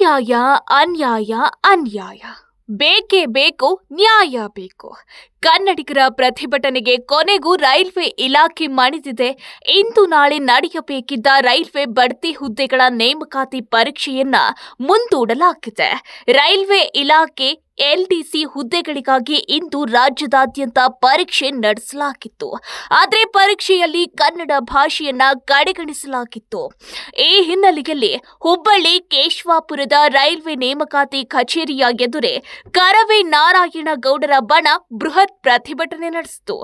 ಅನ್ಯಾಯ ಅನ್ಯಾಯ ಅನ್ಯಾಯ ಬೇಕೇ ಬೇಕು, ನ್ಯಾಯ ಬೇಕು. ಕನ್ನಡಿಗರ ಪ್ರತಿಭಟನೆಗೆ ಕೊನೆಗೂ ರೈಲ್ವೆ ಇಲಾಖೆ ಮಣಿದಿದೆ. ಇಂದು ನಾಳೆ ನಡೆಯಬೇಕಿದ್ದ ರೈಲ್ವೆ ಬಡ್ತಿ ಹುದ್ದೆಗಳ ನೇಮಕಾತಿ ಪರೀಕ್ಷೆಯನ್ನ ಮುಂದೂಡಲಾಗಿದೆ. ರೈಲ್ವೆ ಇಲಾಖೆ ಎಲ್ಡಿಸಿ ಹುದ್ದೆಗಳಿಗಾಗಿ ಇಂದು ರಾಜ್ಯದಾದ್ಯಂತ ಪರೀಕ್ಷೆ ನಡೆಸಲಾಗಿತ್ತು. ಆದರೆ ಪರೀಕ್ಷೆಯಲ್ಲಿ ಕನ್ನಡ ಭಾಷೆಯನ್ನ ಕಡೆಗಣಿಸಲಾಗಿತ್ತು. ಈ ಹಿನ್ನೆಲೆಯಲ್ಲಿ ಹುಬ್ಬಳ್ಳಿ ಕೇಶವಾಪುರದ ರೈಲ್ವೆ ನೇಮಕಾತಿ ಕಚೇರಿಯ ಎದುರೇ ಕರವೇ ನಾರಾಯಣಗೌಡರ ಬಣ ಬೃಹತ್ ಪ್ರತಿಭಟನೆ ನಡೆಸಿತು.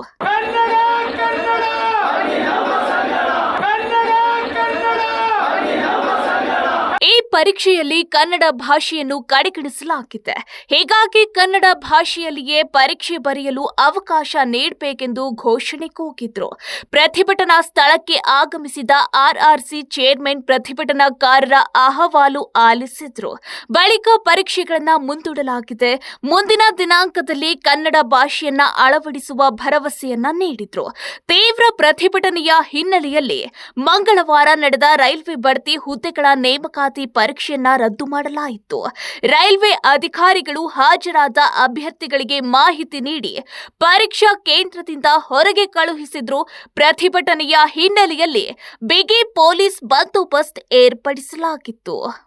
ಈ ಪರೀಕ್ಷೆಯಲ್ಲಿ ಕನ್ನಡ ಭಾಷೆಯನ್ನು ಕಡೆಗಣಿಸಲಾಗಿದೆ. ಹೀಗಾಗಿ ಕನ್ನಡ ಭಾಷೆಯಲ್ಲಿಯೇ ಪರೀಕ್ಷೆ ಬರೆಯಲು ಅವಕಾಶ ನೀಡಬೇಕೆಂದು ಘೋಷಣೆ ಕೂಗಿದ್ರು. ಪ್ರತಿಭಟನಾ ಸ್ಥಳಕ್ಕೆ ಆಗಮಿಸಿದ ಆರ್ಆರ್ಸಿ ಚೇರ್ಮನ್ ಪ್ರತಿಭಟನಾಕಾರರ ಅಹವಾಲು ಆಲಿಸಿದ್ರು. ಬಳಿಕ ಪರೀಕ್ಷೆಗಳನ್ನ ಮುಂದೂಡಲಾಗಿದೆ. ಮುಂದಿನ ದಿನಾಂಕದಲ್ಲಿ ಕನ್ನಡ ಭಾಷೆಯನ್ನ ಅಳವಡಿಸುವ ಭರವಸೆಯನ್ನ ನೀಡಿದ್ರು. ತೀವ್ರ ಪ್ರತಿಭಟನೆಯ ಹಿನ್ನೆಲೆಯಲ್ಲಿ ಮಂಗಳವಾರ ನಡೆದ ರೈಲ್ವೆ ಬಡ್ತಿ ಹುದ್ದೆಗಳ ನೇಮಕಾತಿ ಪರೀಕ್ಷೆಯನ್ನ ರದ್ದು ಮಾಡಲಾಯಿತು. ರೈಲ್ವೆ ಅಧಿಕಾರಿಗಳು ಹಾಜರಾದ ಅಭ್ಯರ್ಥಿಗಳಿಗೆ ಮಾಹಿತಿ ನೀಡಿ ಪರೀಕ್ಷಾ ಕೇಂದ್ರದಿಂದ ಹೊರಗೆ ಕಳುಹಿಸಿದ್ರು. ಪ್ರತಿಭಟನೆಯ ಹಿನ್ನೆಲೆಯಲ್ಲಿ ಬಿಗಿ ಪೊಲೀಸ್ ಬಂದೋಬಸ್ತ್ ಏರ್ಪಡಿಸಲಾಗಿತ್ತು.